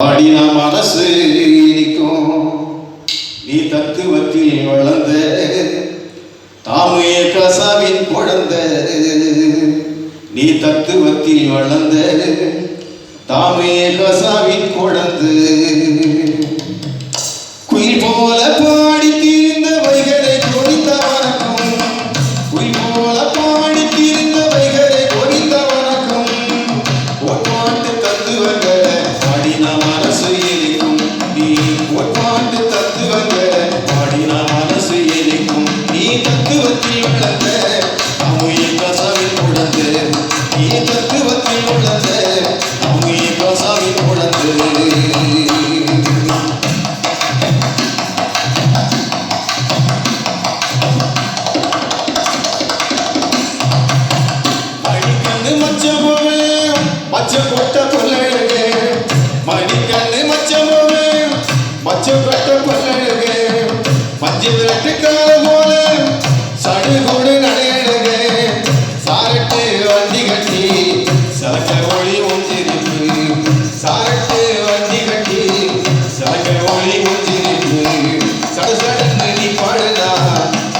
பாடின மனசு இனிக்கும் நீ தத்துவத்தில் வளர்ந்த தாமே கசாவின் குழந்தை நீ தத்துவத்தில் வளர்ந்த தாமே கசாவின் குழந்தை குயில் போல பாடி தீர்ந்த வைகளை கொடித்த வணக்கம் குயில் போல பாடி தீர்ந்த வைகளை கொடித்த வணக்கம் ஒற்பாட்டு தத்துவங்களை பாடின மனசு இனிக்கும் நீ ஒற்பாட்டு தத்துவங்களை பாடின மனசு இனிக்கும் நீ தத்துவத்தில் வளர்ந்த தாமே கசாவின் குழந்தை நீ தத்துவத்தில் வளர்ந்த தாமே கசாவின் குழந்தை மச்ச கொட்டை பல்லழுகே மஞ்சள் விரட்டுக்கால போல சடுகோடு நடையழுகே சாரட்டு வண்டி கட்டி சலக்க ஒளி ஒஞ்சிருப்பு சாரட்டு வண்டி கட்டி சலக்க ஒளி ஒஞ்சிருப்பு சடசடன்னு நீ பாடுதா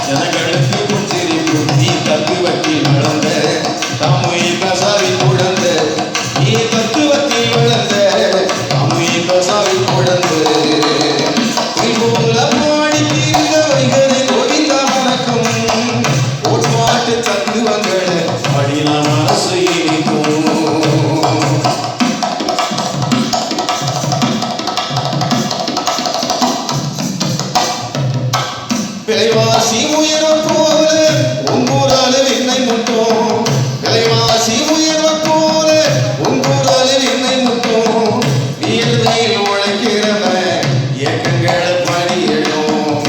ஜனங்களுக்கு ஒஞ்சிருப்பு நீ தத்துவத்தில் வளர்ந்த தாமே கசாவின் குழந்தை நீ தத்துவத்தில் வளர்ந்த தாமே கசாவின் குழந்தை விலைவாசி உயர்வு போல உங்கூரால விண்ணை முட்டும் விலைவாசி உயர்வு போல உங்கூரால விண்ணை முட்டும் நீர்மையில் உழைக்கிறவன் இயக்கங்களை படியடும்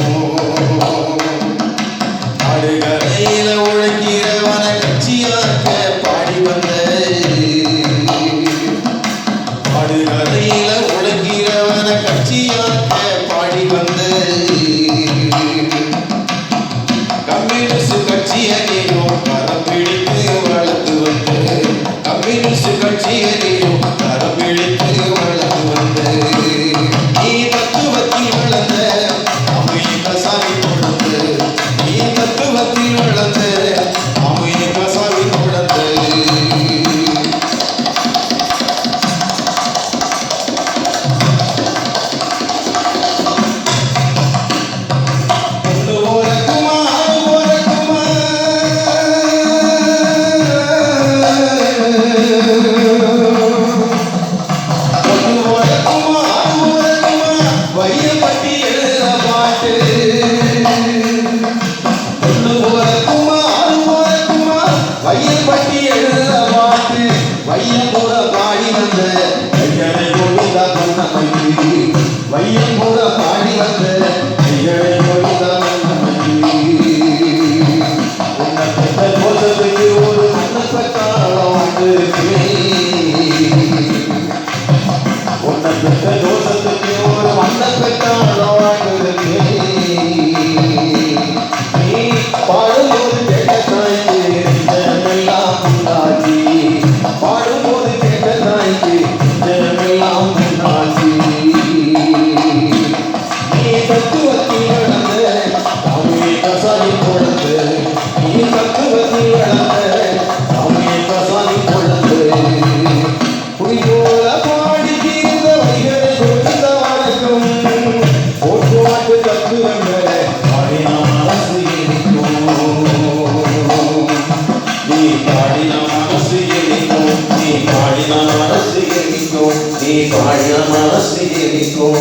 அடுகரையில உழைக்கிறவன கட்சியாக்க பாடி வந்த அடுகரையில உழைக்கிறவன கட்சியாக்க பாடி வந்த கட்சியனையோ கரம் பிடித்து வளர்த்து வந்து கம்யூனிஸ்ட் கட்சியனையோ கரம் பிடித்து வளர்த்து வந்து நீ தத்துவத்தில் வளர்ந்த அமை கசாவி கொடுத்து நீ தத்துவத்தில் வளர்ந்த அமை கசாவி கொடுத்து வையம்பூர பாடி வந்த கைகளை கொடிதா கொண்டமைக்கு வையம்பூர பாடி வந்த கைகளை கொடிதா கொண்டமைக்கு உன்னை பெற்ற தோஷத்துக்கு ஒரு மன்னப்பட்டாளம் வந்திருக்கே உன்னை பெற்ற தோஷத்துக்கு ஒரு மன்னப்பட்டாளம் வந்திருக்கே நீ பாடும்போது கேட்ட தாய்க்கு ஜனமெல்லாம் உண்டாகி பாடும்போது கேட்ட தாய்க்கு ஜனமெல்லாம் உண்டாகி நீ தத்துவத்தில் வளர்ந்த தாமே கசாவி கொடுத்து நீ தத்துவத்தில் வளர்ந்த தாமே கசாவி கொடுத்து குடிபோல பாடி தீர்ந்த வைகளை கொடுத்த வணக்கம் போட்டுவாட்டு தத்துவங்களை பாடின மனசு இனிக்கும் நீ பாடின மனசு இனிக்கும் நீ பாடின மனசு இனிக்கும் நீ பாடின மனசு இனிக்கும்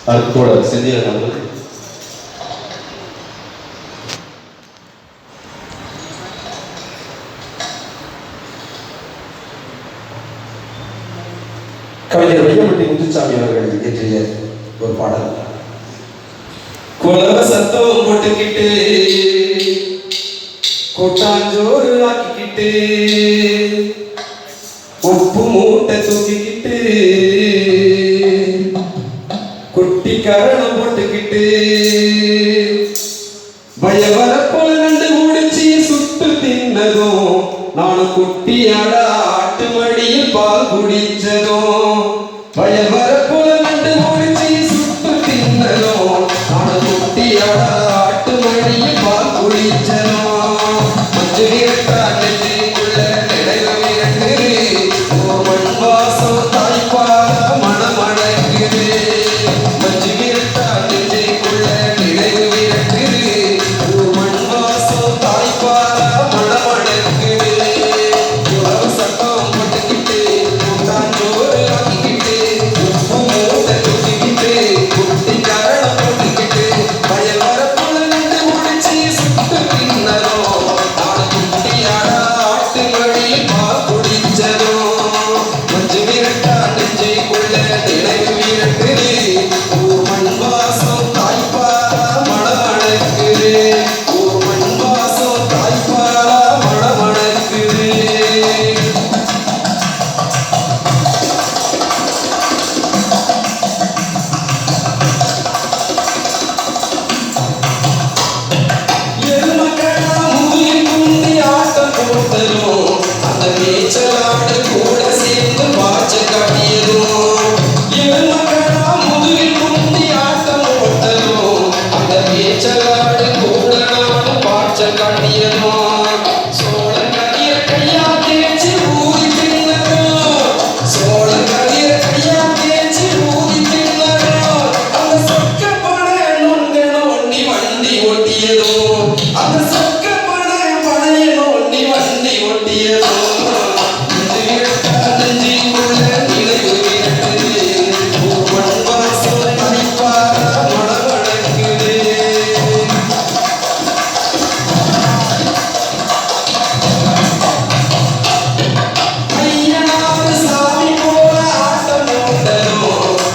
அது கூட செஞ்சிருக்காங்க கவிஞர் வையம்பட்டி முத்துசாமி அவர்கள் இயற்றிய ஒரு பாடல். குலவ சத்தம் போட்டுக்கிட்டு கொட்டாஞ்சோறு ஆக்கிக்கிட்டு உப்பு மூட்டை தூக்கிக்கிட்டு குட்டி கரணம் போட்டுக்கிட்டு பயவர போல நண்டு முடிச்சு சுட்டு தின்னதும் நானும் குட்டியாட ஆட்டு மடியில் பால் குடிச்சதும் வயல் வரப்புல நண்டு முடிச்சு சுட்டு தின்னதும் ஆன குட்டியோட ஆட்டு மடியை பால் குடிச்சதும் மஞ்சு விரட்டா நெஞ்சுக்குள்ள நினைவு விரட்டுது ஓ மண் வாசம் தாய்ப்பால மணமணக்குது மஞ்சு விரட்டா நெஞ்சுக்குள்ள நினைவு விரட்டுது ஓ மண் வாசம் தாய்ப்பால மணமணக்குது உறவு சட்டம் போட்டுக்கிட்டு கூட்டாஞ்சோறு ஆக்கிக்கிட்டு உப்பு மூட்டை தூக்கிக்கிட்டு குட்டி கரணம் போட்டுக்கிட்டு வயல் வரப்புல நின்று முடிச்சு சுட்டு தின்னதோ ஆன குட்டியாட ஆட்டு மடியில் பால் குடிச்சதோ மஞ்சு விரட்டா நெஞ்சுக்குள்ள நினைவு விரட்டுது ஓ மண் வாசம் தாய்ப்பாலா மணமணக்குது ஓ மண் வாசம் தாய்ப்பாலா மணமணக்குது எருமக்கடா முதுகில் குந்தி ஆட்டம் போட்டதும் அந்த மேய்ச்சலாடு கூட சேர்ந்து பாய்ச்ச காட்டியதும் எருமக்கடா முதுகில் குந்தி ஆட்டம் போட்டதும் அந்த மேய்ச்சலாடு கூட நானும் பாய்ச்ச காட்டியதும் சோழங்கரிய கையா தேய்ச்சி ஊதி தின்னதும் சோழங்கரிய கையா தேய்ச்சி ஊதி தின்னதும் அந்த சொக்க பனை நுண்க நோண்டி வண்டி ஓட்டியதும் அந்த சொக்க பனைய நோண்டி வண்டி ஓட்டியதும் நெஞ்சு விரட்டா நெஞ்சுக்குள்ள நினைவு விரட்டுது ஓ மண் வாசம் தாய்ப்பாலா மணமணக்குது ஐயனார் சாமி போல ஆட்டம் போட்டதும்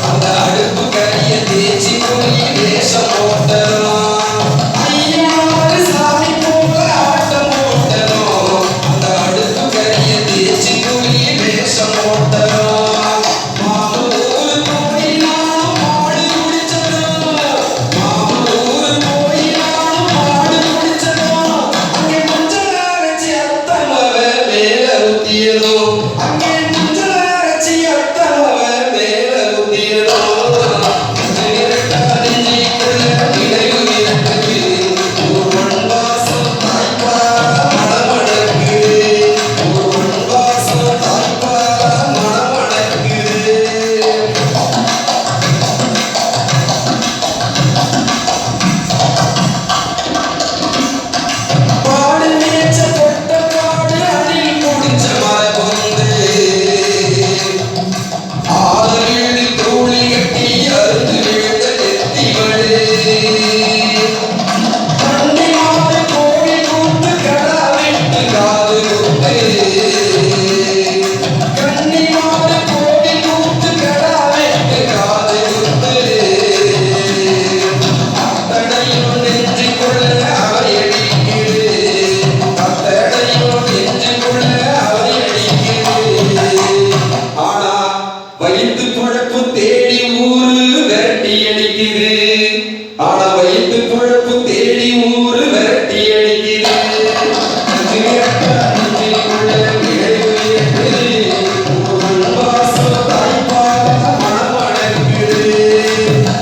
அந்த அடுப்பு கரிய தேய்ச்சி போய் வேஷம் போட்டதும் ஐயனார் சாமி போல ஆட்டம் போட்டதும் அந்த அடுப்பு கரிய தேய்ச்சி போய் வேஷம் போட்டதும் மாமூர் போய் நானும் மாடு குடிச்சதும் மாமூர் போய் நானும் மாடு குடிச்சதும் அங்கே மஞ்சள் அரைச்சி அத்தமவ மேல ஊத்தியதும் அங்கே மஞ்சள் அரைச்சி அத்தமவ மேல ஊத்தியதும் மஞ்சள் விரட்டா நெஞ்சுக்குள்ள நினைவு விரட்டுது ஓ மண் வாசம் தாய்ப்பாலா மணமணக்குது ஓ மண் வாசம் தாய்ப்பாலா மணமணக்குது பாடு மேய்ச்ச பொட்ட பாடு அணில் குடிச்ச மரபொந்து ஆறு வீடு தூளி கட்டி அறுத்து விழுந்த நெத்திவளே கண்ணி மாடு கோழி கூத்து கடா வெட்டு காது குத்து கண்ணி மாடு கோழி கூத்து கடா வெட்டு காது குத்து அத்தடையும் நெஞ்சுக்குள்ள அவை அடிக்குது அத்தடையும் நெஞ்சுக்குள்ள அவை அடிக்குது ஆனா வயிற்று பொழப்பு தேடி ஊரு விரட்டி அடிக்குது ஆனா வயிற்று பொழப்பு தேடி ஊரு விரட்டி அடிக்குது நெஞ்சு விரட்டா நெஞ்சுக்குள்ள நினைவு விரட்டுது ஓ மண் வாசம் தாய்ப்பாலா மணமணக்குது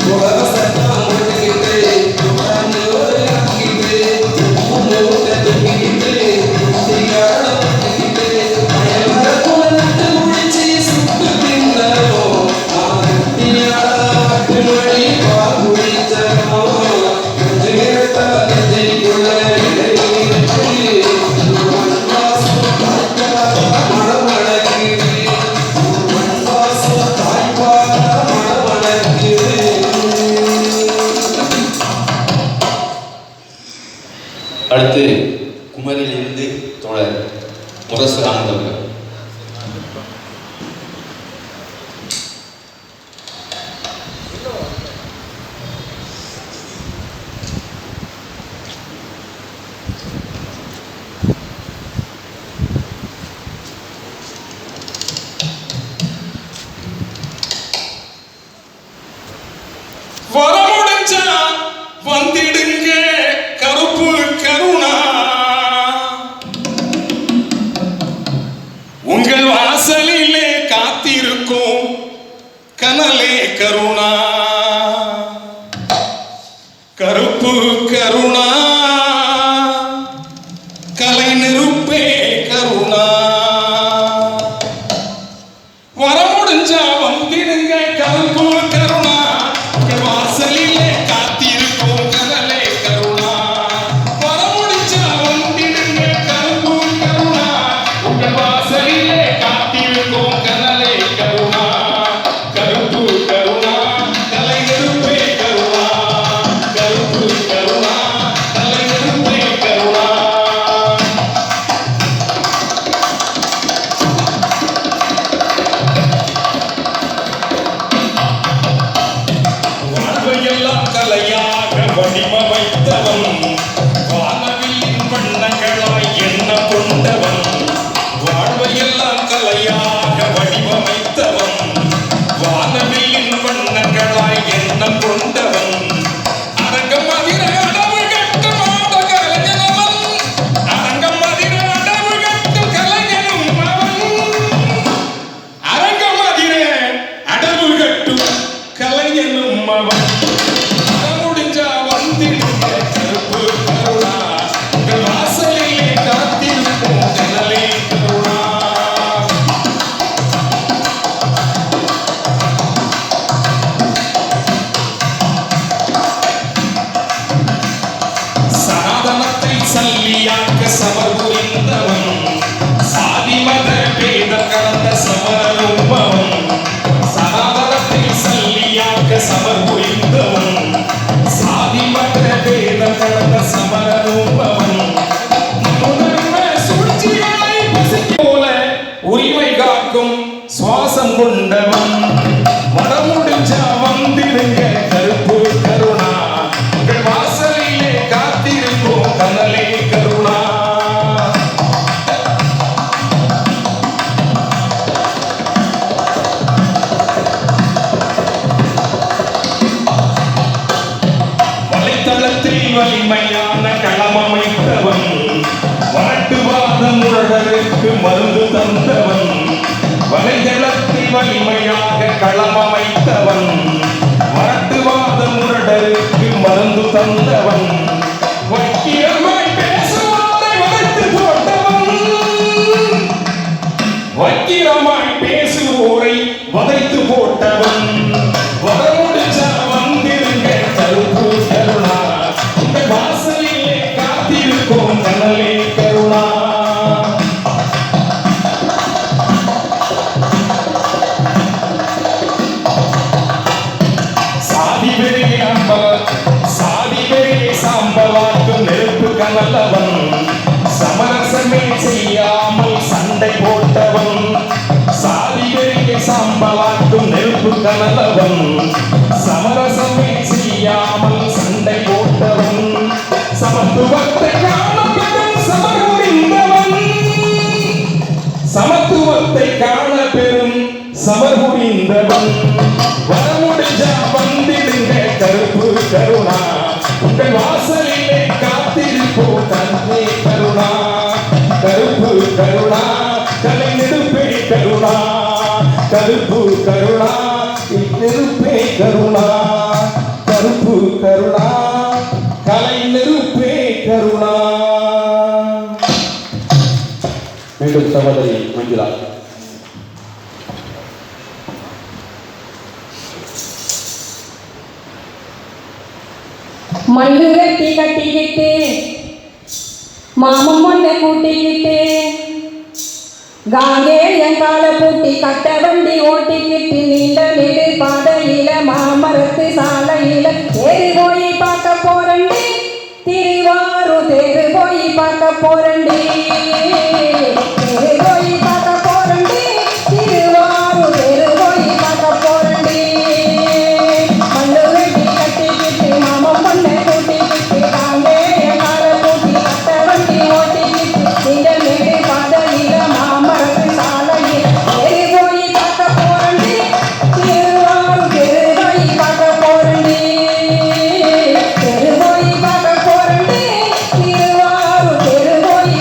உலக சட்டம் போட்டுக்கிட்டு கூட்டாஞ்சோறு ஆக்கிக்கிட்டு உப்பு மூட்டை தூக்கிக்கிட்டு குட்டி கரணம் போட்டுக்கிட்டு வயல் வரப்புல நட்டு முடிச்சு சுட்டு தின்னதோ நான் குட்டியாட ஆட்டு மடி பால் குடிச்சதோ நெஞ்சு விரட்டா நெஞ்சுக்குள்ள நினைவு விரட்டுது ஓ மண் வாசம் தாய்ப்பாலா மணமணக்குது ஓ மண் வாசம் தாய்ப்பாலா மணமணக்குது அடுத்து குமரியிலிருந்து தோழர் முரசு ஆனந்தவர்கள். வரமுடிச்சா வந்திடுங்க கருப்பு கருணா, உங்கள் வாசலிலே காத்து கருணா கருப்பு கருணா கலை நெருப்பே கருணா வர முடிஞ்சா வந்திடுங்க கருப்பு கருணா வாசலிலே காத்திருக்கும் கனலே கருணா வர முடிஞ்சா வந்திடுங்க கருப்பு கருணா உங்கள் வாசலிலே காத்திருக்கும் கனலே கருணா கருப்பு கருணா கலை நெருப்பே கருணா கருப்பு கருணா கலை நெருப்பே கருணா வாழ்வையெல்லாம் கலையாக வடிவமைத்தவன் வானவில்லின் வண்ணங்களாய் எண்ண கொண்டவன் வாழ்வையெல்லாம் கலையாக வடிவமைத்தவன் வானவில்லின் வண்ணங்களாய் எண்ண கொண்டவன் அரங்கம் அதிர அடவு கட்டும் ஆட கலைஞனவன் அரங்கம் அதிர அடவு கட்டும் கலைஞனும் அவன் அரங்கம் அதிர அடவு கட்டும் கலைஞனும் அவன் முடிஞ்சா வந்திடுங்க கருப்பு கருணா உங்கள் வாசலிலே காத்திருக்கும் கனலே கருணா சாதனத்தை சல்லியாக்க சமர் புரிந்தவன் சாதி மத பேதம் கடந்த சமரனும் அவன் சனாதனத்தை சல்லியாக்க சமர் புரிந்தவன் சாதி மத பேதம் கடந்த சமரனும் அவன் முதன்ம சூழ்ச்சிகளை பசிக்கு போல உரிமை காக்கும் சுவாசம் கொண்டவன் வர முடிஞ்சா வந்திடுங்க கருப்பு கருணா உங்கள் வாசலிலே காத்திருக்கும் கனலே கருணா வலைத்தளத்தில் வலிமையான களமமைத்தவன் வரட்டுவாத முரடருக்கு மருந்து தந்தவன் வலைதளத்தில் வலிமையாக களமமைத்தவன் வரட்டுவாத முரடருக்கு மருந்து தந்தவன் வக்கிரமாய் பேசுவாரை வளைத்து போட்டவன் வக்கிரமாய் பேசுவோரை வதைத்து போட்டவன் வர முடிஞ்சா வந்திருங்க கருப்பு கருணா உங்கள் வாசலிலே காத்திருக்கும் கனலே கருணா சாதி பெரிய சாம்பலாக்கும் நெருப்பு கனலவன் சமரசமே செய்யாமல் சண்டை போட்டவன் சாதி பெரிய சாம்பலாக்கும் நெருப்பு கனலவன் சமரசமே செய்யாமல் சண்டை போட்டவன் சமத்துவத்தை காணப்பெறும் சமர் புரிந்தவன் சமத்துவத்தை காண பெறும் சமர் புரிந்தவன் வர முடிஞ்சா வந்திடுங்க கருப்பு கருணா உங்கள் வாசலிலே காத்திருப்போம் தந்தை கருணா கருப்பு கருணா கலை நெருப்பே கருணா கருப்பு கருணா நெருப்பே கருணா கருப்பு கருணா கலை நெருப்பே கருணா. மீண்டும் சகோதரி மஞ்சுளா. மண்ணு வெட்டி கட்டிக்கிட்டு மாமன் ஒண்ணு கூட்டிக்கிட்டு காங்கே என் காலை பூட்டி கட்ட வண்டி ஓட்டிக்கிட்டு நீண்ட நெடு பாதையில மாமரத்து சாலையில தேரு போய் பார்க்க போறண்டி திருவாரூர் தேரு போய் பார்க்க போறண்டி தேரு போய் பார்க்க போறண்டி திருவாரூர் தேரு போய் பார்க்க போறண்டி மண்ணு வெட்டி கட்டிக்கிட்டு மாமன் பொண்ணு கூட்டிக்கிட்டு காங்கே என் காலை பூட்டி கட்ட வண்டி ஓட்டிக்கிட்டு நீண்ட நெடு பாதையில மாமரத்து சாலையில தேரு போய் பார்க்க போறண்டி திருவாரூர் தேரு போய் பார்க்க போறண்டி தேரு போய் பார்க்க போறண்டி திருவாரூர் தேரு போய்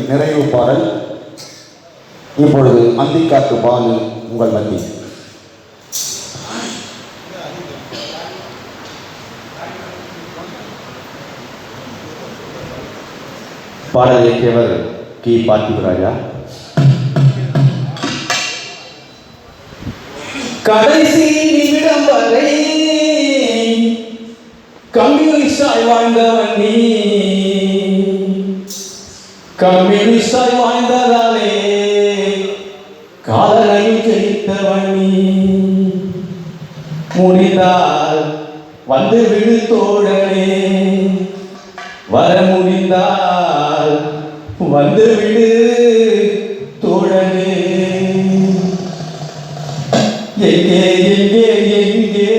நிறைவு பாடல். இப்பொழுது அந்திக்காட்டு பாலு உங்கள் மத்தி. பாடல் இயற்றியவர் கி. பார்த்திபராஜா. கடைசி நிமிடம் வரை கம்யூனிஸ்டாய் வாழ்ந்தவன் நீ, கம்யூனிஸ்டாய் வாழ்ந்ததாலே காதலையும் ஜெயித்தவன் நீ. முடிந்தால் வந்து விடு தோழனே, வர முடிந்தால் வந்து விடு தோழனே. எங்கே எங்கே எங்கே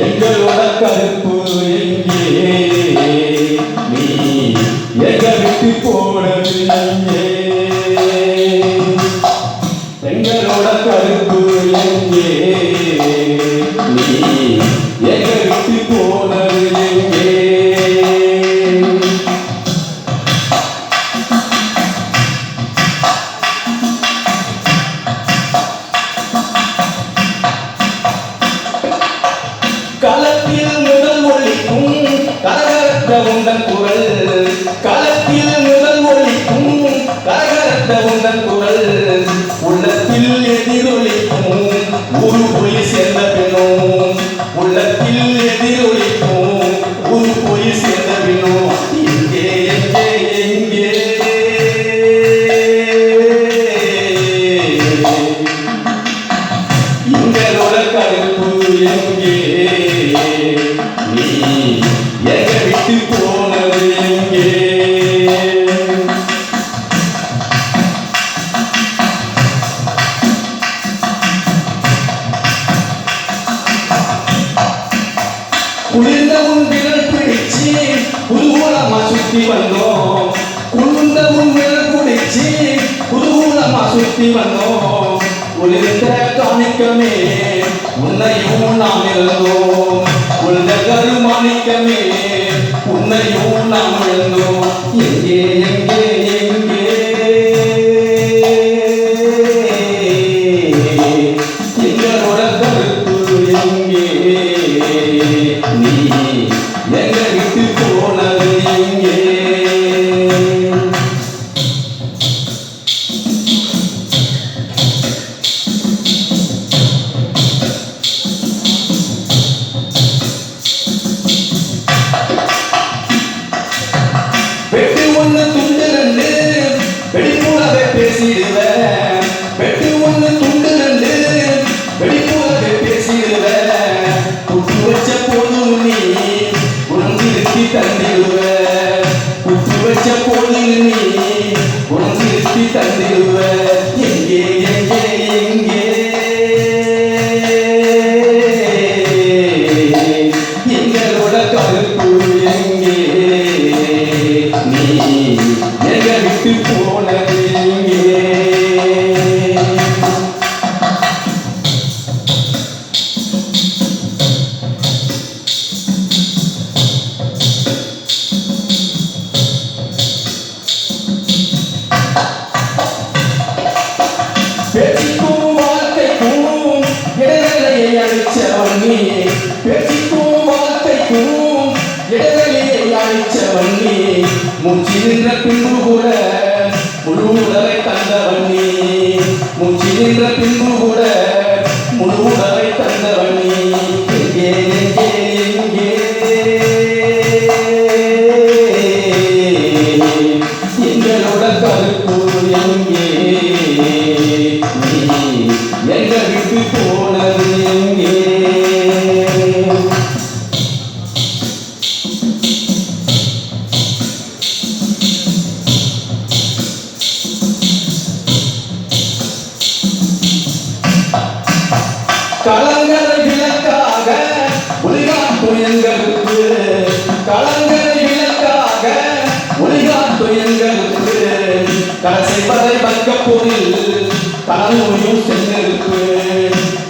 எங்களோட கருப்பு எங்கே, நீ எங்க விட்டு போனது எங்கே, எங்களோட கருப்பு எங்கே, நீ எங்க விட்டு போனது எங்கே. களத்தில் முதல் ஒலிக்கும் கரகரத்த உந்தன் குரல், களத்தில் முதல் ஒலிக்கும் கரகரத்த உந்தன் குரல், உள்ளத்தில் எதிரொலிக்கும் ஒரு போய் சேர்ந்த பெண்ணும், உள்ளத்தில் எதிரொலிக்கும் ஒரு போய் சேர்ந்த பெண்ணும். எங்கே எங்கே எங்கே எங்களோட கருப்பு எங்கே, நீ எங்க விட்டு போனது எங்கே. குளிர்ந்த உன் விரல் பிடிச்சு புதுகூலமா சுத்தி வந்தோம், குளிர்ந்த உன் விரல் பிடிச்சு புதுகூலமா சுத்தி வந்தோம். குளிர்ந்த காணிக்கமே உன்னையும் நாம் எழுந்தோம், குளிர்ந்த கருமாணிக்கமே உன்னையும் நாம் எழுந்தோம். எங்கே எங்கே எங்கே எங்களோட கருப்பு எங்கே, நீ எங்க விட்டு போனது எங்கே. வெட்டு ஒண்ணு துண்டு ரெண்டு வெடிப்பூலவே பேசிடுவேன், வெட்டு ஒண்ணு துண்டு ரெண்டு வெடிப்பூலவே பேசிடுவேன். புட்டு வச்ச போது நீ உணர்ந்திருத்தி தந்திடுவேன், புட்டு வச்ச போது நீ உணர்ந்திருத்தி தந்திடுவேன். எங்கே எங்கே எங்கே எங்களோட கருப்பு எங்கே, நீ எங்க விட்டு போனது எங்கே. பேச்சுக்கும் வாழ்க்கைக்கும் இடைவெளியை அழிச்சவன் நீ, பேச்சுக்கும் வாழ்க்கைக்கும் இடைவெளியை அழிச்சவன் நீ. மூச்சு நின்ற பின்பு கூட முழு உடலை தந்தவன் நீ, மூச்சு நின்ற பின்பு கூட முழு உடலை தந்தவன் நீ. எங்கே எங்கே எங்கே எங்களோட கருப்பு எங்கே, நீ எங்க விட்டு போனது எங்கே. கலங்கரை விளக்காக ஒளிகாட்டும் எங்களுக்கு, கலங்கரை விளக்காக ஒளிகாட்டும் எங்களுக்கு. கடைசி வரை வர்க்க பொருள் கலனுமையும் சென்றிருப்பு,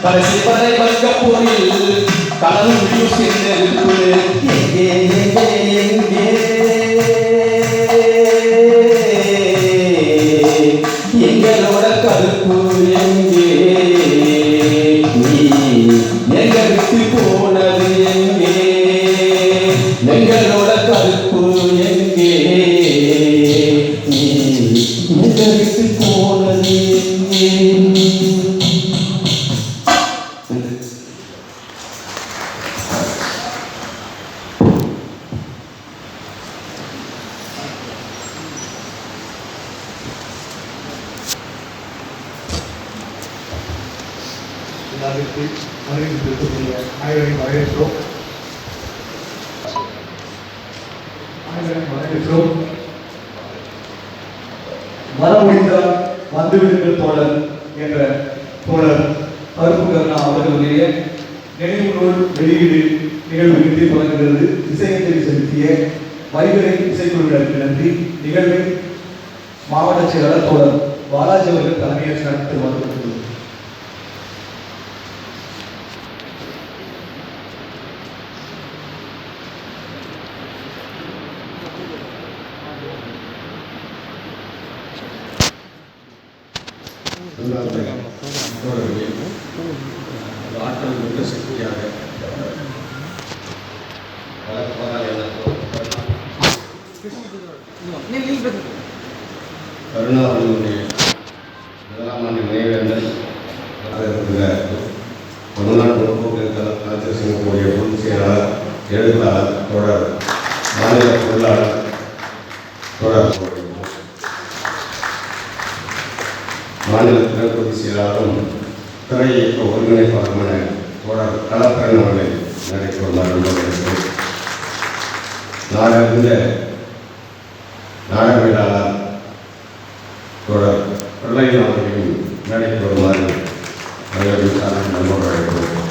கடைசி வரை வர்க்க பொருள் கலனுமையும் சென்றிருப்பு. எங்கே எங்கே எங்கே எங்களோட கருப்பு எங்கே நீ எங்க விட்டு போனது எங்கே எங்களோட கருப்பு எங்கே நீ எங்க விட்டு போனது எங்கே விழாவிற்கு வருகின்றிருக்கக்கூடிய அனைவரையும் வரவேற்கிறோம். வர முடிந்தால் வந்துவிடுங்கள் தோழர் என்ற தோழர் கருப்பு கருணா அவர்களுடைய நினைவு நூல் வெளியீடு நிகழ்வு தொடங்குகிறது. இசையஞ்சலி செலுத்திய வரிகளை இசைக்குழுவினருக்கு நன்றி. நிகழ்வை மாவட்ட செயலாளர் தோழர் பாலாஜி அவர்கள் தலைமையேற்று நடத்தி வருகிறது. ஆற்றல் மிக்க சக்தியாக கருணாவுடைய முதலாம் ஆண்டு நினைவேந்தல் தமிழ்நாடு முற்போக்கு கலாச்சார சங்கத்துடைய பொதுச் செயலாளர் எழுத்தாளர் தொடர் மாநில பொருளாளர் தொடர் மாநில திறப்பதி செயலாளரும் திரை இயக்க ஒருங்கிணைப்பாளருமான தொடர் கலாத்திரன் அவர்களை நடைபெறுமாறு நாடறிந்த நாடகவியலாளர் தொடர் பிரளயன் அவர்களையும் மேடைக்கு வருமாறு அவர்களின் சார்பில் நண்பர்கள் அழைக்கிறோம்.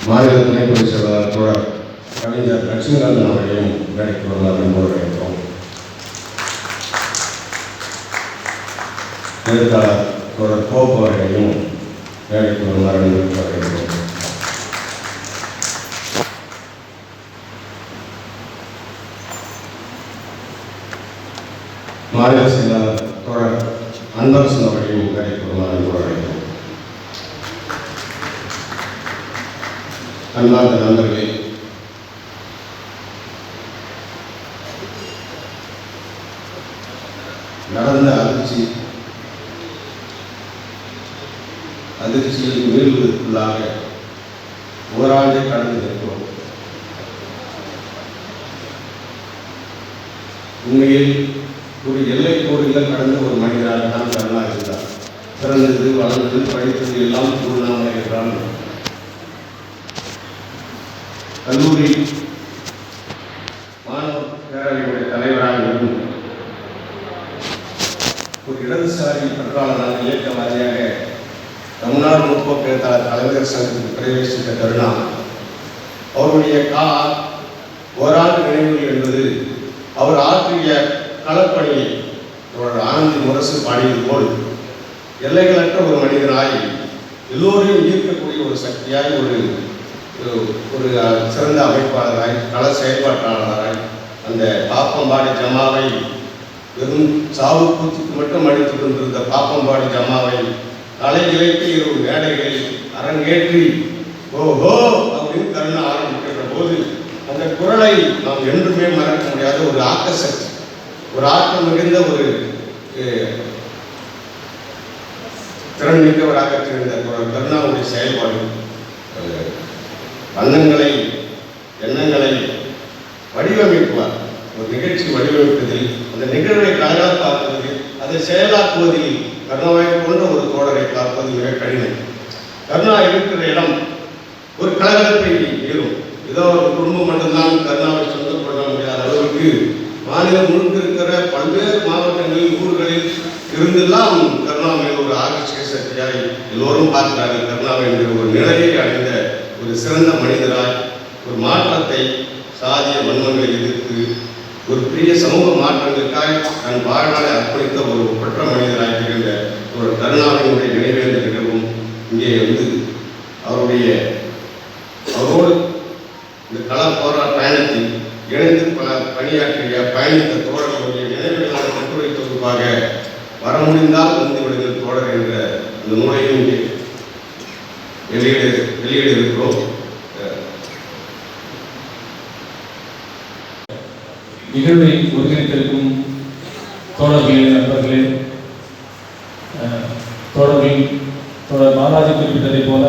மாநில துணை பொதுச் செயலாளர் தொடர் கவிஞர் லட்சுமிகாந்தன் அவர்களையும் மேடைக்கு வருமாறு நண்பர்கள் அழைக்கிறோம். எழுத்தாளர் தொடர் கோப்பு அவர்களையும் வேலைக்கு வருமாறு வரவேற்கிறோம். மாநில செயலாளர் தொடர் அன்பரசன் அவர்களையும் வேலைக்கு வருமாறு வரவேற்கிறோம். அன்பார்ந்த நண்பர்களே, நடந்த அதிர்ச்சியில் மீள்வதற்குள்ளாக ஓராண்டை கடந்து நிற்கிறோம். உண்மையில் ஒரு எல்லை கோடுகள் கடந்த ஒரு மனிதராக தான் கருணா இருந்தார். பிறந்தது, வளர்ந்தது, படித்தது எல்லாம் திருவண்ணாமலை என்றால் கல்லூரி மாணவர் பேரவையுடைய தலைவராக இருந்து ஒரு இடதுசாரி பற்றாளரான இயக்கவாதியாக தமிழ்நாடு முற்போக்கு கலைஞர் சங்கத்துக்கு பிரவேசித்த கருணா அவருடைய ஓராண்டு நினைவுகள் என்பது அவர் ஆற்றிய களப்பணியை ஆனந்தி முரசு பாடியது போல் எல்லைகளற்ற ஒரு மனிதனாய் எல்லோரையும் ஈர்க்கக்கூடிய ஒரு சக்தியாய் ஒரு சிறந்த அமைப்பாளராய் கள செயல்பாட்டாளராய் அந்த பாப்பம்பாடி ஜமாவை வெறும் சாவு கூத்துக்கு மட்டும் அடித்து கொண்டிருந்த பாப்பம்பாடி ஜமாவை கலை இலக்கிய இரு மேடைகளில் அரங்கேற்றி ஓஹோ அப்படின்னு கருணா ஆரம்பிக்கின்ற போது அந்த குரலை நாம் என்றுமே மறக்க முடியாத ஒரு ஆக்கசக்தி, ஒரு ஆக்கம் மிகுந்த ஒரு திறன் மிக்கவராக திறந்த கருணாவுடைய செயல்பாடு எண்ணங்களை வடிவமைப்பார். ஒரு நிகழ்ச்சி வடிவமைப்பதில் அந்த நிகழ்வை கலகலப்பாக்குவதில் அதை செயலாக்குவதில் கருணாவை போன்ற ஒரு தோழரை பார்ப்பது மிக கடினம். கருணா இருக்கிற இடம் ஒரு கலகலப்பை ஏறும். ஏதோ ஒரு குடும்பம் மட்டும்தான் கருணாவை சொந்தம் கொள்ள முடியாத அளவுக்கு மாநிலம் முழுக்க இருக்கிற பல்வேறு மாவட்டங்களில் ஊர்களில் இருந்தெல்லாம் கருணா மேல் ஒரு ஆகர்ஷக சக்தியாய் எல்லோரும் பார்க்கிறார்கள். கருணாவை என்கிற ஒரு நிலையை அடைந்த ஒரு சிறந்த மனிதராய் ஒரு மாற்றத்தை சாதிய வன்மங்களை எதிர்த்து ஒரு பெரிய சமூக மாற்றங்களுக்காக தன் வாழ்நாளை அர்ப்பணித்த ஒரு ஒப்பற்ற மனிதராக இருந்த ஒரு கருணாவினுடைய நினைவேந்த நிகழ்வும் இங்கே அவரோடு இந்த கள பயணத்தில் இணைந்து பணியாற்றிய பயணித்த தோழர்களுடைய நினைவுகளான கட்டுரை தொகுப்பாக வர முடிந்தால் வந்து விடுங்கள் தோழர் என்ற அந்த நூலையும் வெளியிட இருக்கிறோம். நிகழ்வை ஒருங்கிணைத்திருக்கும் தோழர்களே, நண்பர்களே, தோழர் பாலாஜி குறிப்பிட்டதை போல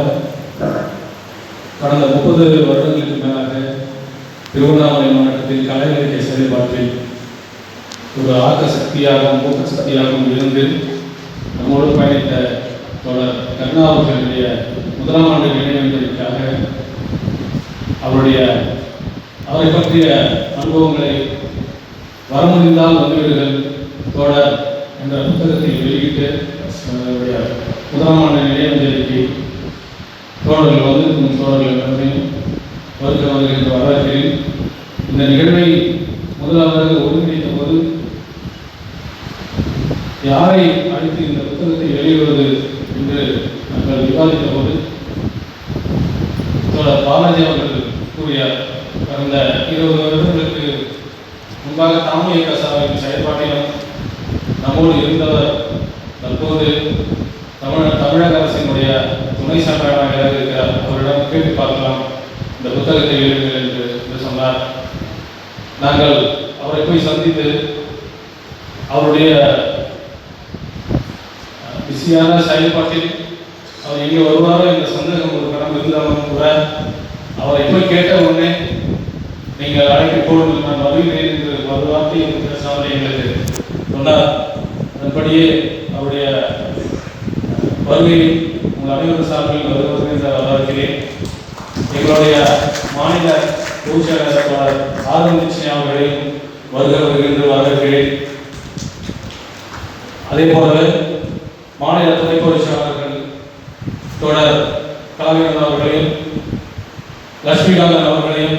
கடந்த 30 வருடங்களுக்கு மேலாக திருவண்ணாமலை மாவட்டத்தில் கலை இலக்கிய செயல்பாட்டில் ஒரு ஆக்க சக்தியாகவும் ஊக்க சக்தியாகவும் இருந்து நம்மோடு பயணித்த தோழர் கருணா அவர்களுடைய 1ஆம் ஆண்டு நினைவேந்தலுக்காக அவரை பற்றிய அனுபவங்களை வர முடிந்தால் வந்துவிடுகள் தோழர் என்ற புத்தகத்தை வெளியிட்டு அவருடைய 1ஆம் ஆண்டு நினைவேந்தலுக்கு தோழர்கள் வந்திருக்கும் தோழர்கள் எல்லாத்தையும் வருகிறவர்கள் என்று வரவேற்கிறேன். இந்த நிகழ்வை முதலாவதாக ஒருங்கிணைத்த போது யாரை அழைத்து இந்த புத்தகத்தை வெளியிடுவது என்று நாங்கள் விவாதித்த போது தோழர் பாலாஜி அவர்கள் கூறிய கடந்த 20 வருடங்களுக்கு முன்பாக தாமு இயக்க செயல்பாட்டிலும் நம்மோடு இருந்தவர் தற்போது தமிழக அரசினுடைய துணை சபாநாயகராக இருக்கிறார். அவரிடம் கேட்டு பார்க்கலாம் இந்த புத்தகத்தை எழுதுங்கள் என்று சொன்னார். நாங்கள் அவரை போய் சந்தித்து அவருடைய பிஸியான செயல்பாட்டில் அவர் எங்கே வருவாரோ என்ற சந்தேகம் ஒரு கணம் இருந்தாலும் கூட அவரை போய் கேட்ட உடனே நீங்கள் அழைத்து போடுங்கள், நான் வருகிறேன் என்று ஒரு வார்த்தை பேசாமல் எங்களுக்கு சொன்னார். அதன்படியே அவருடைய வருகை உங்கள் அனைவரும் சார்பில் வருவது என்று வரவேற்கிறேன். எங்களுடைய மாநில பொதுச்செயலாளர் ஆதரவு அவர்களையும் வருகிறவர்கள் என்று வரவேற்கிறேன். அதே போலவே மாநில துணை பொதுச்செயலாளர்கள் தொடர் கலாவிரன் அவர்களையும் லட்சுமிகாந்தன் அவர்களையும்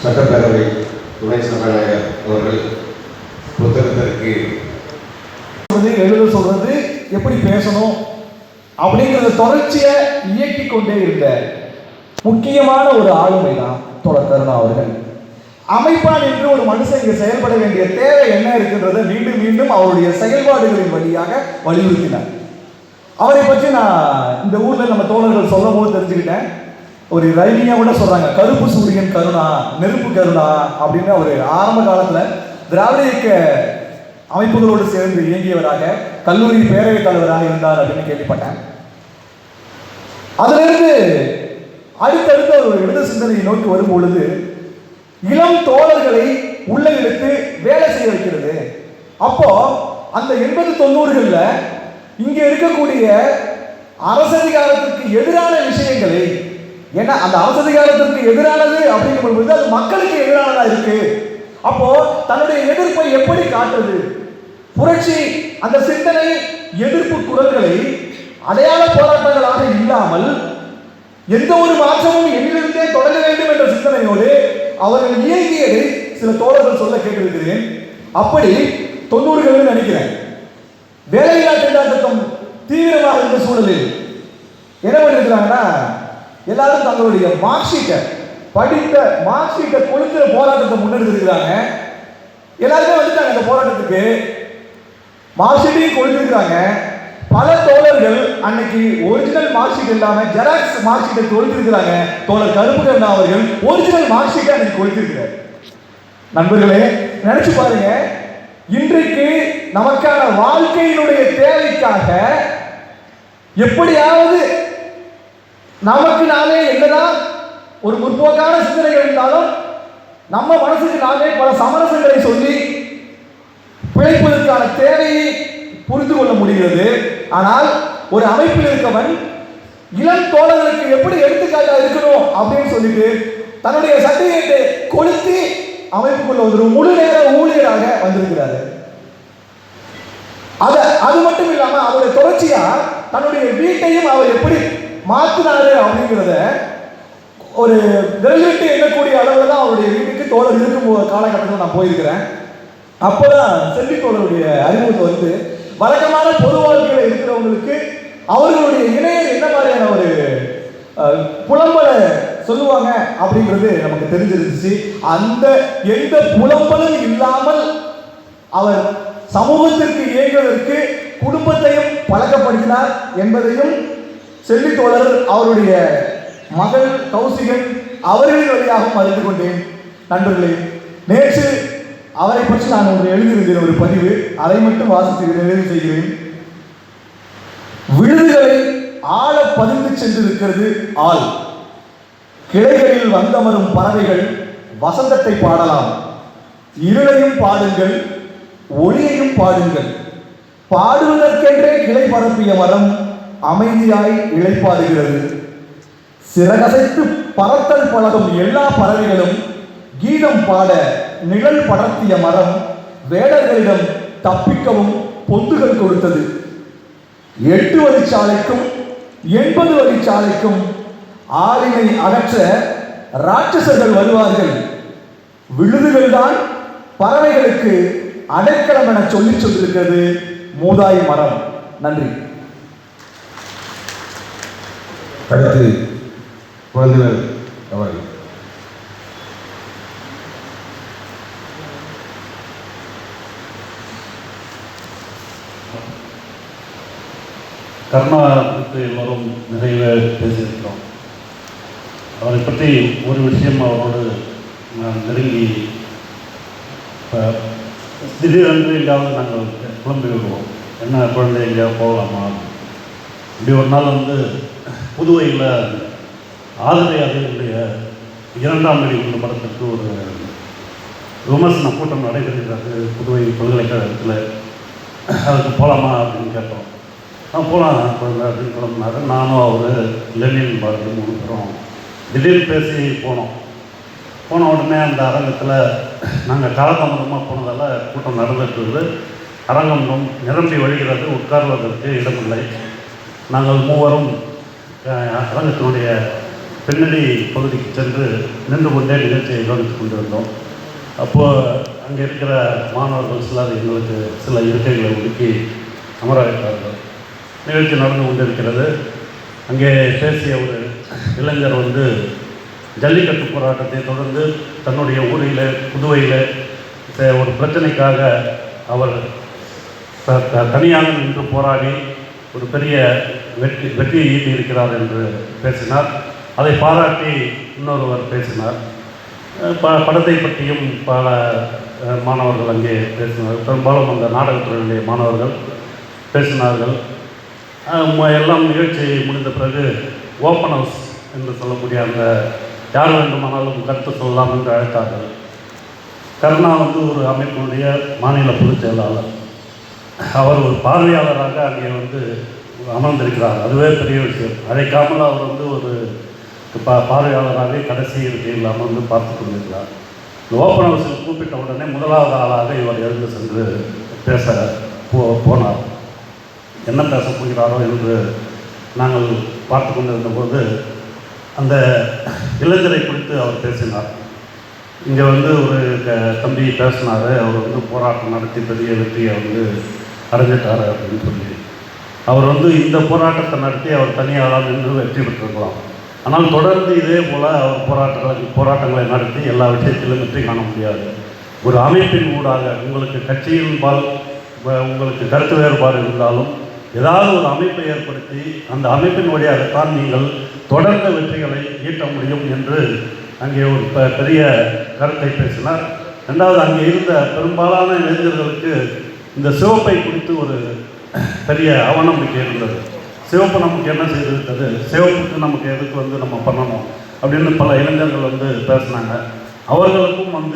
சட்டப்பேரவை துணை சபாநாயகர் அவர்கள் புத்தகத்திற்கு எழுத சொல்றது எப்படி பேசணும் அப்படிங்கிறத தொடர்ச்சியை இயக்கி கொண்டே இருந்த முக்கியமான ஒரு ஆளுமை தான் தோழர் கருணா அவர்கள். அமைப்பான் என்று ஒரு மனுஷன் இங்கே செயல்பட வேண்டிய தேவை என்ன இருக்கின்றதை மீண்டும் மீண்டும் அவருடைய செயல்பாடுகளின் வழியாக வலியுறுத்தினார். அவரை பற்றி நான் இந்த ஊர்ல நம்ம தோழர்கள் சொல்லும் போது தெரிஞ்சுக்கிட்டேன். ஒரு ரைமிங்கா கூட சொல்றாங்க, கருப்பு சூரியன் கருணா, நெருப்பு கருணா அப்படின்னு. அவர் ஆரம்ப காலத்துல திராவிட இயக்க அமைப்புகளோடு சேர்ந்து இயங்கியவராக கல்லூரி பேரவைத் தலைவராக இருந்தார் அப்படின்னு கேள்விப்பட்டேன். அதிலிருந்து அடுத்தடுத்த ஒரு இடது சிந்தனையை நோக்கி வரும் பொழுது இளம் தோழர்களை உள்ள எடுத்து வேலை செய்ய வைக்கிறது. அப்போ அந்த 80-90களில் இங்க இருக்கக்கூடிய அரசதிகாரத்திற்கு எதிரான விஷயங்களை, ஏன்னா அந்த அரசதிகாரத்திற்கு எதிரானது அப்படிங்கும் பொழுது அது மக்களுக்கு எதிரானதா இருக்கு. அப்போ தன்னுடைய எதிர்ப்பை எப்படி காட்டுறது? புரட்சி அந்த சிந்தனை எதிர்ப்பு குரல்களை அடையாள போராட்டங்களாக இல்லாமல் எந்த ஒரு மாற்றமும் என்னிலிருந்தே தொடங்க வேண்டும் என்ற சிந்தனையோடு அவர்கள் இயங்கியதை சில தோழர்கள் சொல்ல கேட்டிருக்கிறேன். அப்படி 90களில் நினைக்கிறேன் வேலையில்லா திண்டாட்டம் தீவிரமாக இருந்த சூழலில் என்ன பண்ணிருக்கிறாங்கன்னா, எல்லாரும் தங்களுடைய மார்க் ஷீட்டை படித்த மார்க் ஷீட்டை கொடுக்கிற போராட்டத்தை முன்னெடுத்திருக்கிறாங்க. எல்லாருமே வந்துட்டாங்க அந்த போராட்டத்துக்கு. மார்க் ஷீட்டையும் கொடுத்துருக்காங்க, பல தோழர்கள் அன்னைக்கு ஒரிஜினல் மார்க் ஷீட் இல்லாம ஜெராக்ஸ் மார்க் ஷீட்டை கொடுத்திருக்கிறாங்க. தோழர் கருப்புகண்ணா அவர்கள் ஒரிஜினல் மார்க் ஷீட்டை அன்னைக்கு கொடுத்திருக்கிறார். நண்பர்களே, நினைச்சு பாருங்க, இன்றைக்கு நமக்கான வாழ்க்கையினுடைய தேவைக்காக எப்படியாவது நமக்கு நாமே என்னதான் ஒரு முற்போக்கான சிந்தனைகள் இருந்தாலும் நம்ம மனசுக்கு நாமே பல சமரசங்களை சொல்லி பிழைப்பதற்கான தேவையை புரிந்து கொள்ள முடிகிறது. ஆனால் ஒரு அமைப்பில் இருக்கவன் இளம் தோழர்களுக்கு எப்படி எடுத்துக்காட்டா இருக்கணும் அப்படின்னு சொல்லிட்டு தன்னுடைய சர்டிபிகேட்டை கொளுத்தி அமைப்புக்குள்ள ஒரு முழு நேர ஊழியராக வந்திருக்கிறாரு. அது மட்டும் இல்லாம அவருடைய தொடர்ச்சியா தன்னுடைய வீட்டையும் அவர் எப்படி மாத்தினாரு அப்படிங்கிறத ஒரு விரலிட்டு எண்ணக்கூடிய அளவுல தான் அவருடைய வீட்டுக்கு தோழர் இருக்கும் காலகட்டத்தில் நான் போயிருக்கிறேன். அப்போதான் செல்வி தோழருடைய அறிமுகத்தை வந்து வழக்கமான பொது வாழ்க்கையில் இருக்கிறவங்களுக்கு அவர்களுடைய இணையர் என்ன மாதிரியான ஒரு புலம்பலை சொல்லுவாங்க அப்படிங்கிறது நமக்கு தெரிஞ்சிருந்துச்சு. அந்த எந்த புலம்பலும் இல்லாமல் அவர் சமூகத்திற்கு இயங்குவதற்கு குடும்பத்தையும் பழக்கப்படுத்தினார் என்பதையும் செல்வி தோழர் அவருடைய மகள் கௌசிகன் அவர்களின் வழியாகவும் அறிந்து கொண்டேன். நண்பர்களே, நேற்று அவரை பற்றி நான் ஒன்று எழுதியிருந்தேன், ஒரு பதிவு, அதை மட்டும் வாசித்து நிறைவு செய்கிறேன். விழுதுகளை ஆழ பதிந்து சென்றிருக்கிறது ஆள், கிளைகளில் வந்தமரும் பறவைகள் வசந்தத்தை பாடலாம், இருளையும் பாடுங்கள் ஒளியையும் பாடுங்கள், பாடுவதற்கென்றே கிளை பரப்பிய மரம் அமைதியாய் இளைப்பாறுகிறது. சிறகசைத்து பறத்தல் பழகும் எல்லா பறவைகளும் கீதம் பாட நிழல் படர்த்திய மரம் வேடர்களிடம் தப்பிக்கவும் பொந்துகள் கொடுத்தது. 8 வழிச்சாலைக்கும் 80 வழிச்சாலைக்கும் ஆளினை அகற்ற ராட்சசர்கள் வருவார்கள். விழுதுகள் தான் பறவைகளுக்கு அடைக்கலம் என சொல்லியிருக்கிறது மூதாய் மரம். நன்றி. அடுத்து குழந்தைகள் அவர்கள். கருணா குறித்து எல்லோரும் நிறைய பேசியிருக்கிறோம். அவரை பற்றி ஒரு விஷயம் அவரோடு நான் நெருங்கி திடீரென்று எங்காவது நாங்கள் கிளம்பி விடுவோம், என்ன குழந்தை எங்கேயாவது போகலாமா. இப்படி ஒரு நாள் வந்து புதுவையில் ஆதரையாளர்களுடைய 2ஆம் நடி படத்திற்கு ஒரு விமர்சன கூட்டம் நடைபெறுகிறது புதுவை பல்கலைக்கழகத்தில். அதுக்கு போகலாமா அப்படின்னு கேட்டோம். போகலாம் குழந்தை அப்படின்னு கிளம்பினாரு. நானும் அவர் லெனின் பாரதி 3 பேரும் திடீர்னு பேசி போனோம். போன உடனே அந்த அரங்கத்தில் நாங்கள் காலதாமதமாக போனதால் கூட்டம் நடந்துட்டு அரங்கம் நிரம்பி வழிகிறது, உட்கார்வதற்கு இடமில்லை. நாங்கள் மூவரும் அரங்கத்தினுடைய பின்னணி பகுதிக்கு சென்று நின்று கொண்டே நிகழ்ச்சியை கவனித்து கொண்டிருந்தோம். அப்போது அங்கே இருக்கிற மாணவர்கள் சிலர் எங்களுக்கு சில இருக்கைகளை ஒதுக்கி அமர வைத்தார்கள். நிகழ்ச்சி நடந்து கொண்டிருக்கிறது. அங்கே பேசிய ஒரு இளைஞர் வந்து ஜல்லிக்கட்டு போராட்டத்தை தொடர்ந்து தன்னுடைய ஊரில் புதுவையில் ஒரு பிரச்சனைக்காக அவர் தனியாக நின்று போராடி ஒரு பெரிய வெற்றியை ஈட்டி இருக்கிறார் என்று பேசினார். அதை பாராட்டி இன்னொருவர் பேசினார். படத்தை பற்றியும் பல மாணவர்கள் அங்கே பேசினார்கள். பெரும்பாலும் அந்த நாடகத்துறையினுடைய மாணவர்கள் பேசினார்கள். எல்லாம் நிகழ்ச்சி முடிந்த பிறகு ஓப்பன் ஹவுஸ் என்று சொல்லக்கூடிய அந்த யார் வேண்டுமானாலும் கருத்து சொல்லலாம் என்று அழைத்தார்கள். கருணா வந்து ஒரு அமைப்பினுடைய மாநில பொதுச் செயலாளர். அவர் ஒரு பார்வையாளராக அங்கே வந்து அமர்ந்திருக்கிறார். அதுவே பெரிய விஷயம். அழைக்காமல் அவர் வந்து ஒரு பார்வையாளராக கடைசி இருக்கையில் அமர்ந்து பார்த்து கொண்டிருக்கிறார். இந்த ஓப்பன் ஹவுஸில் கூப்பிட்ட உடனே முதலாவது ஆளாக இவர் எழுந்து சென்று பேச போனார். என்ன பேச போகிறாரோ என்று நாங்கள் பார்த்து கொண்டிருந்தபோது அந்த இளைஞரை குறித்து அவர் பேசினார். இங்கே வந்து ஒரு தம்பி பேசினார், அவர் வந்து போராட்டம் நடத்தி பெரிய வெற்றியை வந்து அடைஞ்சிட்டார் அப்படின்னு சொல்லி. அவர் வந்து இந்த போராட்டத்தை நடத்தி அவர் தனியாளாக நின்று வெற்றி பெற்றிருக்கலாம். ஆனால் தொடர்ந்து இதே போல் அவர் போராட்டங்களை நடத்தி எல்லா விஷயத்திலும் வெற்றி காண முடியாது. ஒரு அமைப்பின் ஊடாக உங்களுக்கு கட்சியின்பால் உங்களுக்கு கருத்து வேறுபாடு இருந்தாலும் ஏதாவது ஒரு அமைப்பை ஏற்படுத்தி அந்த அமைப்பின் வழியாகத்தான் நீங்கள் தொடர்ந்த வெற்றிகளை ஈட்ட முடியும் என்று அங்கே ஒரு பெரிய கருத்தை பேசினார். ரெண்டாவது, அங்கே இருந்த பெரும்பாலான இளைஞர்களுக்கு இந்த சிவப்பை குறித்து ஒரு பெரிய அவநம்பிக்கை இருந்தது. சிவப்பு நமக்கு என்ன செய்திருக்கிறது, சிவப்புக்கு நமக்கு எதுக்கு நம்ம பண்ணணும் அப்படின்னு பல இளைஞர்கள் பேசினாங்க. அவர்களுக்கும்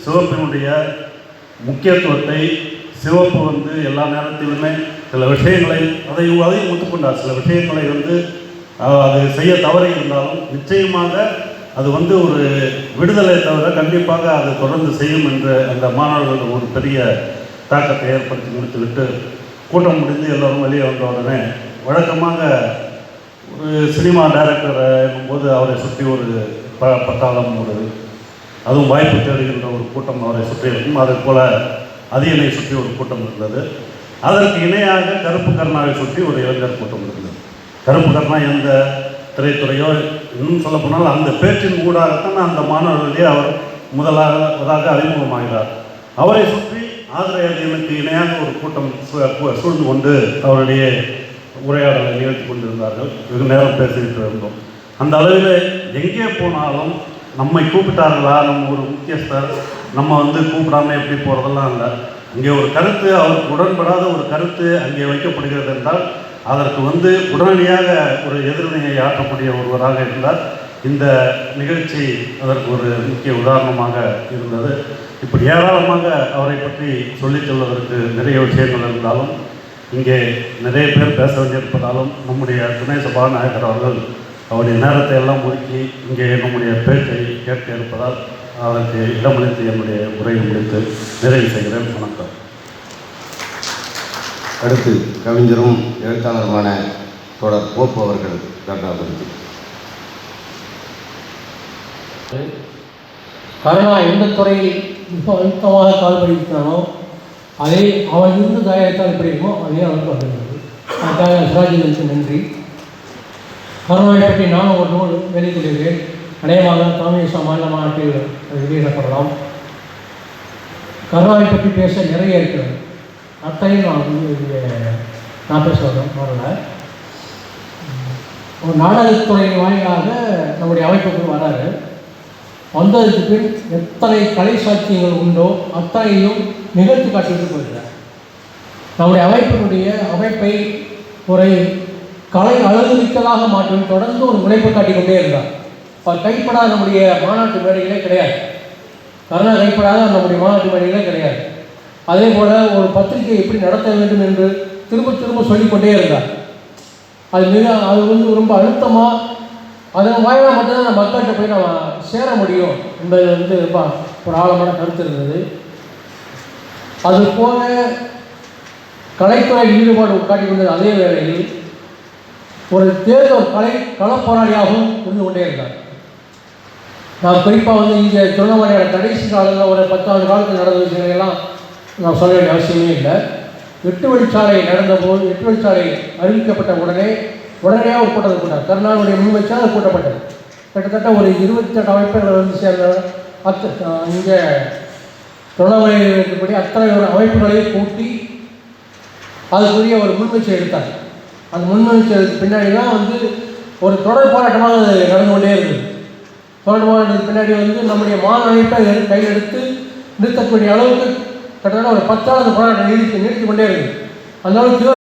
சிவப்பினுடைய முக்கியத்துவத்தை, சிவப்பு எல்லா நேரத்திலுமே சில விஷயங்களை அதையும் ஒத்துக்கொண்டார். சில விஷயங்களை அது செய்ய தவறி இருந்தாலும் நிச்சயமாக அது ஒரு விடுதலை தவிர கண்டிப்பாக அது தொடர்ந்து செய்யும் என்று அந்த மாணவர்கள் ஒரு பெரிய தாக்கத்தை ஏற்படுத்தி முடித்துவிட்டு கூட்டம் முடிந்து எல்லோரும் வெளியே வந்த உடனே வழக்கமாக ஒரு சினிமா டைரக்டர் என்னும்போது அவரை சுற்றி ஒரு பட்டாளம் அதுவும் வாய்ப்பு தேடுகின்ற ஒரு கூட்டம் அவரை சுற்றி இருக்கும். அதே போல் அதியனை சுற்றி ஒரு கூட்டம் இருந்தது. அதற்கு இணையாக கருப்பு கருணாவை சுற்றி ஒரு இளைஞர் கூட்டம் இருந்தது. கருப்பு கருணா எந்த திரைத்துறையோ இன்னும் சொல்ல போனால் அந்த பேச்சின் ஊடாகத்தான் அந்த மாணவர்களே அவர் முதலாக அறிமுகமாகிறார். அவரை சுற்றி ஆதிரையாதியனுக்கு இணையாக ஒரு கூட்டம் சூழ்ந்து கொண்டு அவருடைய உரையாடலை நிகழ்த்தி கொண்டிருந்தார்கள். வெகு நேரம் பேசிக்கிட்டு இருந்தோம். அந்த அளவில் எங்கே போனாலும் நம்மை கூப்பிட்டார்களா, நம்ம ஒரு முக்கியஸ்தர் நம்ம கூப்பிடாமல் எப்படி போகிறதெல்லாம் இல்லை. அங்கே ஒரு கருத்து, அவருக்கு உடன்படாத ஒரு கருத்து அங்கே வைக்கப்படுகிறது என்றால் அதற்கு உடனடியாக ஒரு எதிர்வினையை ஆற்றக்கூடிய ஒருவராக இருந்தார். இந்த நிகழ்ச்சி அதற்கு ஒரு முக்கிய உதாரணமாக இருந்தது. இப்படி ஏராளமாக அவரை பற்றி சொல்லிச் சொல்வதற்கு நிறைய விஷயங்கள் இருந்தாலும் இங்கே நிறைய பேர் பேச வேண்டியிருப்பதாலும் நம்முடைய துணை சபாநாயகர் அவர்கள் அவருடைய நேரத்தை எல்லாம் ஒதுக்கி இங்கே நம்முடைய பேச்சை கேட்க இருப்பதால் அதற்கு இடமளித்து என்னுடைய உரையை முடித்து நிறைவு செய்கிறேன். வணக்கம். அடுத்து கவிஞரும் எழுத்தாளருமான தொடர் போப்பு அவர்கள் கருணாபதி. கருணா எந்த துறையில் மிக அழுத்தமாக கால்படுத்தினானோ அதே அவன் இருந்து தயாரித்தால் எப்படி இருக்குமோ அதே அவனுக்கு வந்துள்ளது. அதுக்காக சிவாஜிகளுக்கு நன்றி. கருணாவை பற்றி நானும் ஒரு நூல் வெளியிடுகிறேன். அநேகமாக தமிழிசா மாநில மாநாட்டில் வெளியிடப்படலாம். கருணாவை பற்றி பேச நிறைய இருக்கிறது. அத்தையும் நான் பேச வரல. ஒரு நாடகத்துறையின் வாயிலாக நம்முடைய அமைப்புக்கு வராது. வந்ததுக்கு பின் எத்தனை கலை சாட்சியங்கள் உண்டோ அத்தனையும் நிகழ்த்தி காட்டிவிட்டு போகிறார். நம்முடைய அமைப்பை ஒரு கலை அழகுமிக்கதாக மாற்றும் தொடர்ந்து ஒரு முனைப்பு காட்டிக்கொண்டே இருந்தார். அவர் கைப்படாத நம்முடைய மாநாட்டு மேடைகளே கிடையாது. கருணா கைப்படாத நம்முடைய மாநாட்டு மேடைகளே கிடையாது. அதே போல் ஒரு பத்திரிகை எப்படி நடத்த வேண்டும் என்று திரும்ப திரும்ப சொல்லிக்கொண்டே இருந்தார். அது ரொம்ப அழுத்தமாக அதன் வாயிலாக மட்டும்தான் நம்ம மக்கள்கிட்ட போய் நம்ம சேர முடியும் என்பது ரொம்ப ஒரு ஆழமான கருத்து இருந்தது. அதுபோல கலைத்துறையில் ஈடுபாடு காட்டிக் கொண்டது. அதே வேளையில் ஒரு தேர்தல் களப்போராளியாகவும் இருந்து கொண்டே இருந்தார். நான் குறிப்பாக இங்கே திருவண்ணாமலையோட கடைசி காலத்தில் ஒரு 10 ஆண்டு காலத்தில் நடந்த விஷயங்கள்லாம் நான் சொல்ல வேண்டிய அவசியமே இல்லை. 8 வழிச்சாலை நடந்தபோது 8 வழிச்சாலை அறிவிக்கப்பட்ட உடனடியாக ஒரு கூட்டத்தை கூட்டார். கருணாவுடைய முன்வச்சா அது கூட்டப்பட்டது. கிட்டத்தட்ட ஒரு 28 அமைப்புகளை சேர்ந்த இங்கே திருவண்ணாமலையில் இருக்கக்கூடிய அத்தனை ஒரு அமைப்புகளை கூட்டி அதுக்குரிய ஒரு முன்வச்சை எடுத்தார். அந்த முன்வச்சதுக்கு பின்னாடி தான் ஒரு தொடர் போராட்டமாக அது நடந்து கொண்டே இருந்தது. தொடர் போராட்டத்துக்கு பின்னாடி நம்முடைய அமைப்பை கையில் எடுத்து நிறுத்தக்கூடிய அளவுக்கு கிட்டத்தட்ட ஒரு 10 ஆண்டு போராட்டம் நீடித்து கொண்டே இருக்குது. அந்த அளவுக்கு